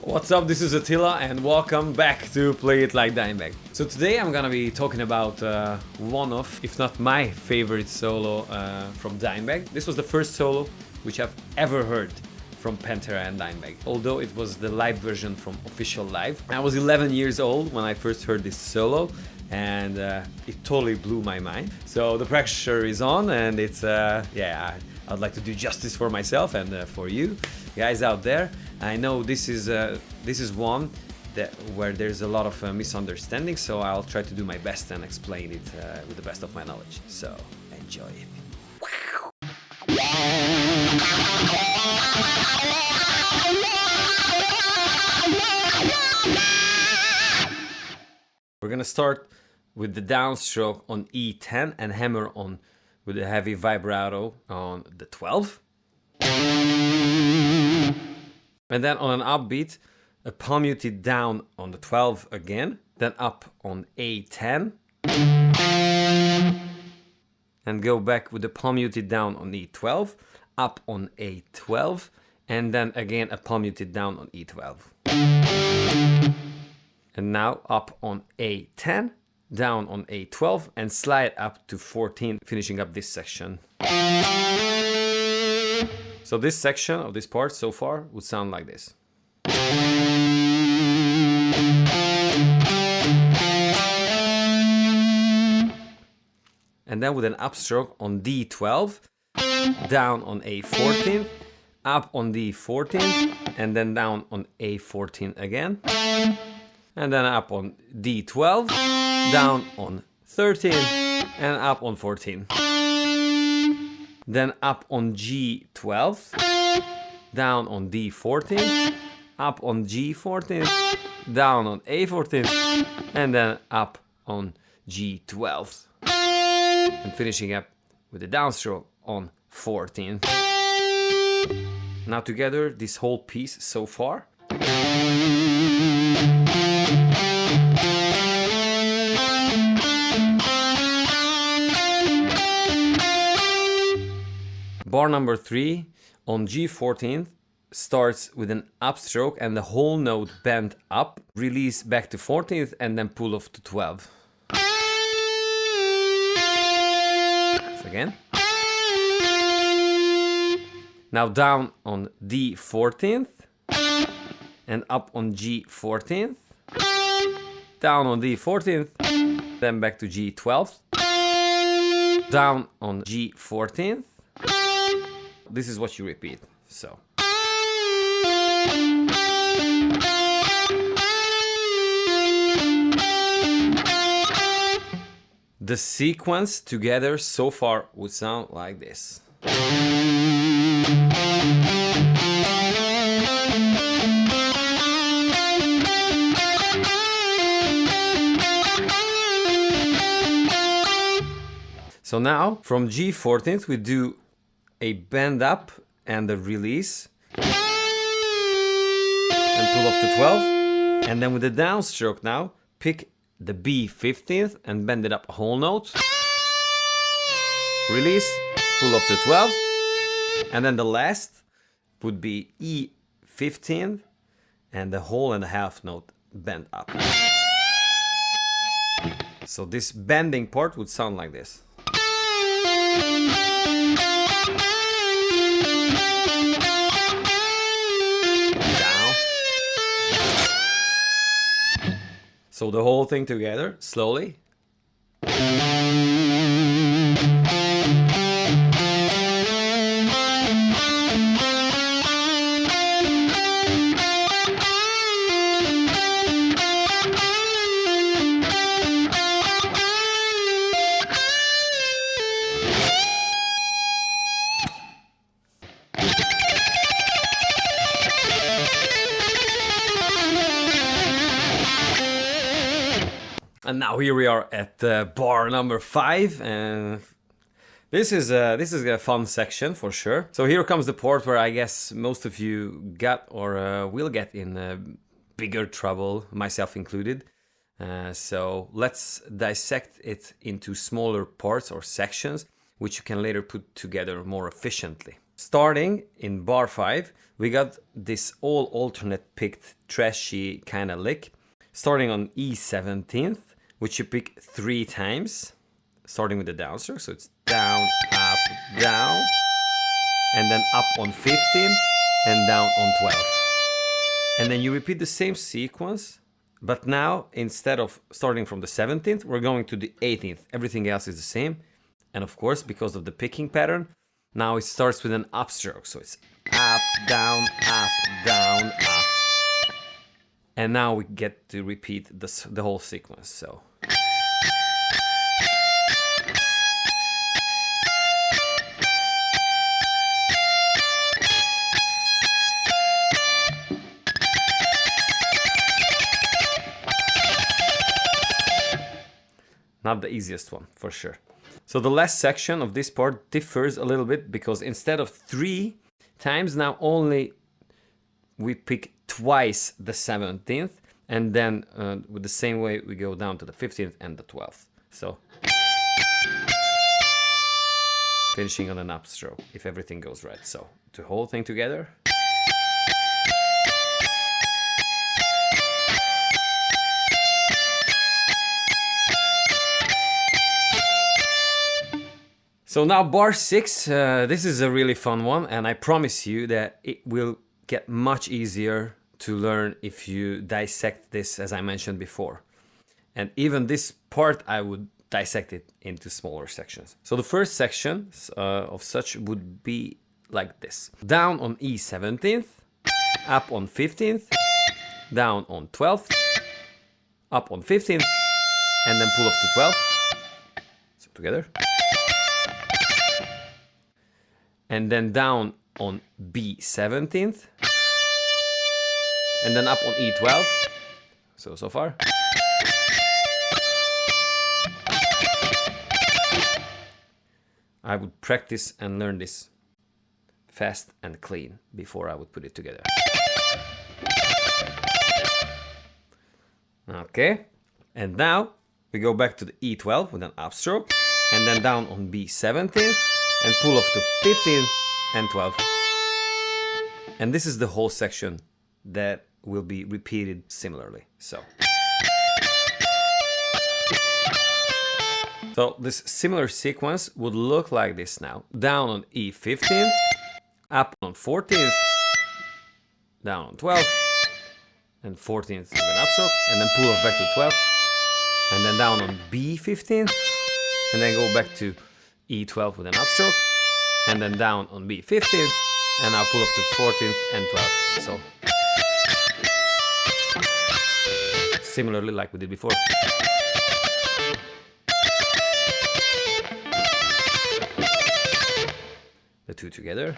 What's up, this is Attila and welcome back to Play It Like Dimebag. So today I'm gonna be talking about one of, if not my favorite solo from Dimebag. This was the first solo which I've ever heard from PanterA and Dimebag, although it was the live version from Official Live. I was 11 years old when I first heard this solo and it totally blew my mind. So the pressure is on and it's, I'd like to do justice for myself and for you guys out there. I know this is one where there's a lot of misunderstanding, so I'll try to do my best and explain it with the best of my knowledge. So enjoy it. We're gonna start with the downstroke on E10 and hammer on with a heavy vibrato on the 12. And then on an upbeat, a palm muted down on the 12 again, then up on A10, and go back with the palm muted down on E12, up on A12, and then again a palm muted down on E12. And now up on A10, down on A12, and slide up to 14, finishing up this section. So this section of this part so far would sound like this. And then with an upstroke on D12, down on A14, up on D14, and then down on A14 again. And then up on D12, down on 13, and up on 14. Then up on G12, down on D14, up on G14, down on A14, and then up on G12. And finishing up with a downstroke on 14. Now together, this whole piece so far. Bar number 3 on G14 starts with an upstroke and the whole note bend up, release back to 14th and then pull off to 12. So again. Now down on D14th and up on G14th, down on D14th, then back to G12th, down on G14th. This is what you repeat, so. The sequence together so far would sound like this. So now, from G14th, we do a bend up and a release and pull off to 12, and then with the downstroke now pick the B15th and bend it up a whole note, release, pull off to 12, and then the last would be E15 and the whole and a half note bend up. So this bending part would sound like this. So the whole thing together, slowly. And now here we are at bar number 5, and this is a fun section for sure. So here comes the part where I guess most of you got or will get in bigger trouble, myself included. So let's dissect it into smaller parts or sections, which you can later put together more efficiently. Starting in bar 5, we got this all alternate picked trashy kind of lick, starting on E17th, which you pick 3 times, starting with the downstroke, so it's down, up, down, and then up on 15 and down on 12. And then you repeat the same sequence, but now instead of starting from the 17th, we're going to the 18th. Everything else is the same. And of course, because of the picking pattern, now it starts with an upstroke. So it's up, down, up, down, up. And now we get to repeat the whole sequence. So. Not the easiest one, for sure. So the last section of this part differs a little bit because instead of 3 times, now only we pick twice the 17th, and then with the same way we go down to the 15th and the 12th. So finishing on an upstroke if everything goes right. So the whole thing together. So now bar 6, this is a really fun one, and I promise you that it will get much easier to learn if you dissect this, as I mentioned before. And even this part, I would dissect it into smaller sections. So the first section of such would be like this. Down on E17th, up on 15th, down on 12th, up on 15th, and then pull off to 12th. So together. And then down on B17th, and then up on E12, so far. I would practice and learn this fast and clean before I would put it together. Okay, and now we go back to the E12 with an upstroke, and then down on B17th, and pull off to 15 and 12. And this is the whole section that will be repeated similarly. So this similar sequence would look like this now. Down on E15th, up on 14th, down on 12th, and 14th with an upstroke, and then pull off back to 12th, and then down on B15th, and then go back to E12 with an upstroke, and then down on B15th, and now pull off to 14th and 12th. So similarly like we did before. The two together.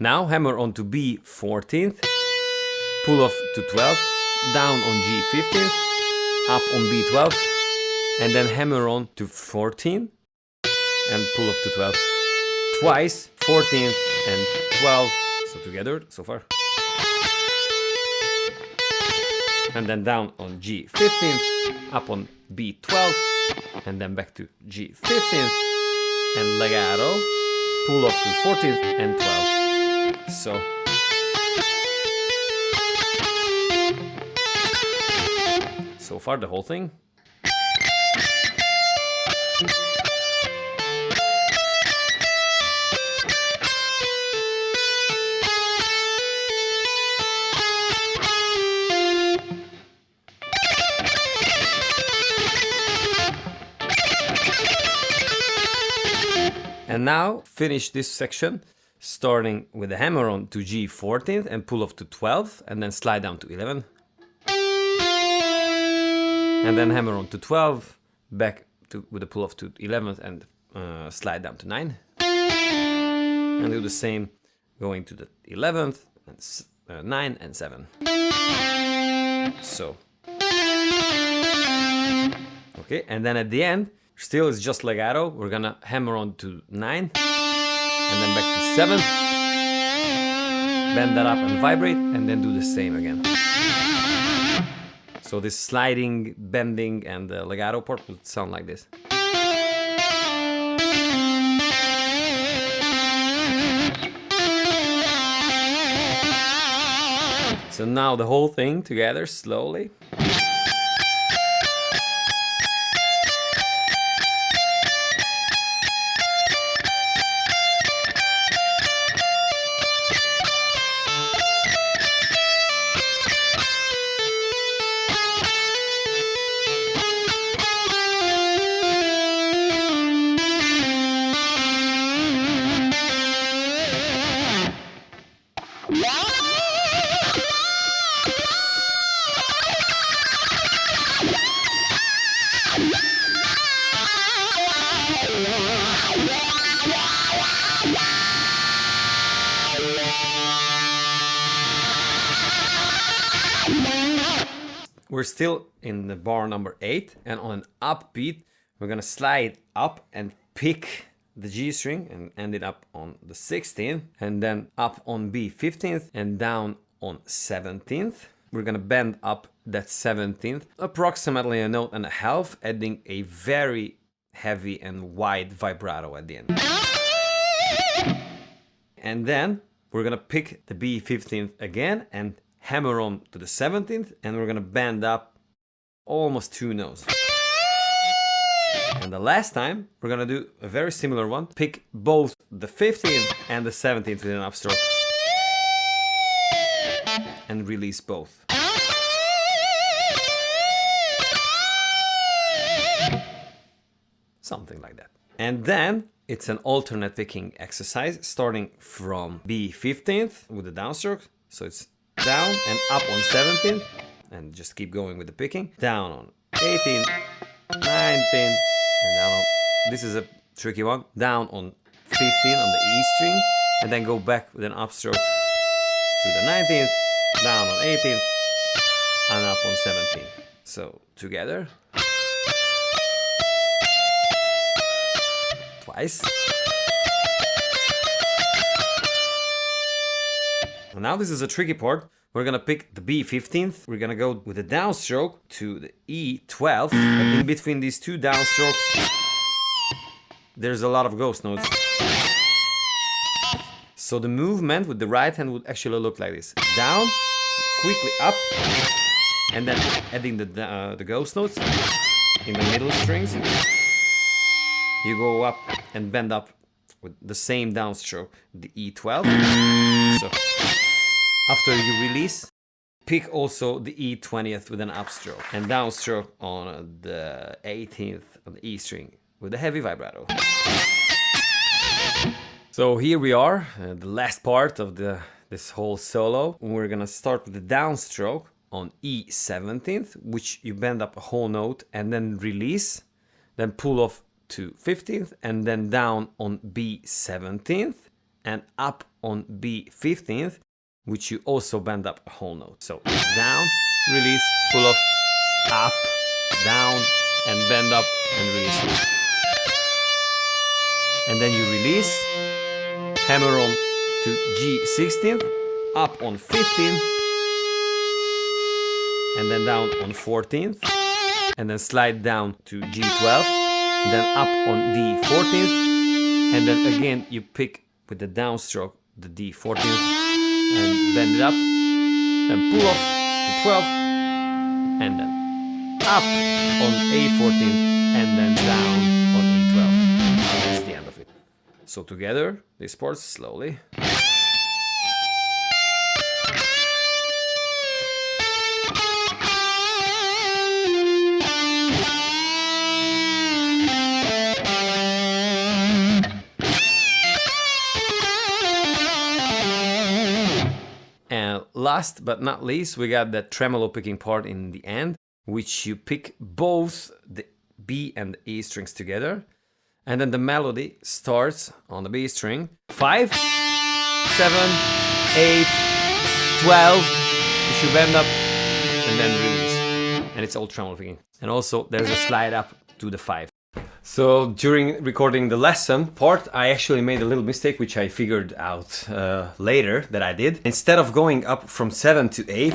Now hammer on to B14th, pull off to 12, down on G15th, up on B12, and then hammer on to 14 and pull off to 12. Twice, 14th and 12, so together so far. And then down on G15th, up on B12, and then back to G15th, and legato, pull off to 14th and 12. So far the whole thing. And now finish this section starting with the hammer on to G14th and pull off to 12 and then slide down to 11. And then hammer on to 12, back to with a pull off to 11th and slide down to 9. And do the same going to the 11th, and 9 and 7. So. Okay, and then at the end, still it's just legato. We're gonna hammer on to 9, and then back to 7. Bend that up and vibrate, and then do the same again. So this sliding, bending, and the legato part would sound like this. So now the whole thing together slowly. We're still in the bar number 8, and on an upbeat, we're gonna slide up and pick the G string and end it up on the 16th, and then up on B 15th and down on 17th. We're gonna bend up that 17th, approximately a note and a half, adding a very heavy and wide vibrato at the end. And then we're gonna pick the B 15th again and hammer on to the 17th, and we're gonna bend up almost 2 notes. And the last time we're gonna do a very similar one. Pick both the 15th and the 17th with an upstroke and release both. Something like that. And then it's an alternate picking exercise starting from B 15th with the downstroke. So it's down and up on 17th, and just keep going with the picking. Down on 18th, 19th, and down on, this is a tricky one, down on 15 on the E string, and then go back with an upstroke to the 19th, down on 18th, and up on 17th. So together. Twice. And now this is a tricky part. We're gonna pick the B 15th. We're gonna go with a downstroke to the E 12th. But in between these two downstrokes, there's a lot of ghost notes. So the movement with the right hand would actually look like this: down, quickly up, and then adding the ghost notes in the middle strings. You go up and bend up with the same downstroke, the E12. So after you release, pick also the E20th with an upstroke and downstroke on the 18th on the E string with a heavy vibrato. So here we are, the last part of this whole solo. We're gonna start with the downstroke on E17th, which you bend up a whole note and then release, then pull off to 15th and then down on B 17th and up on B 15th, which you also bend up a whole note. So down, release, pull off, up, down, and bend up and release. And then you release, hammer on to G 16th, up on 15th, and then down on 14th, and then slide down to G 12th, then up on D 14th, and then again you pick with the downstroke the D 14th and bend it up, then pull off to 12th, and then up on A 14th, and then down on E 12th. And that's the end of it. So together, these parts slowly. And last but not least, we got the tremolo picking part in the end, which you pick both the B and the E strings together. And then the melody starts on the B string. 5, 7, 8, 12. You should bend up and then release. And it's all tremolo picking. And also there's a slide up to the 5. So during recording the lesson part, I actually made a little mistake, which I figured out later that I did. Instead of going up from 7 to 8,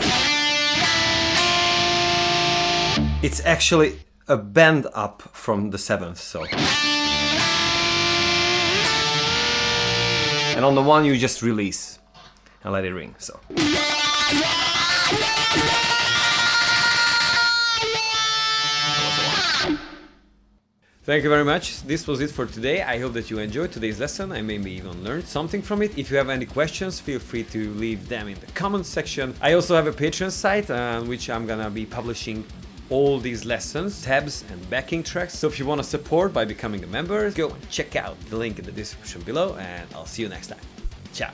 It's actually a bend up from the 7th, so. And on the 1 you just release and let it ring, so. Thank you very much. This was it for today. I hope that you enjoyed today's lesson. I maybe even learned something from it. If you have any questions, feel free to leave them in the comments section. I also have a Patreon site on which I'm gonna be publishing all these lessons, tabs and backing tracks. So if you want to support by becoming a member, go and check out the link in the description below, and I'll see you next time. Ciao.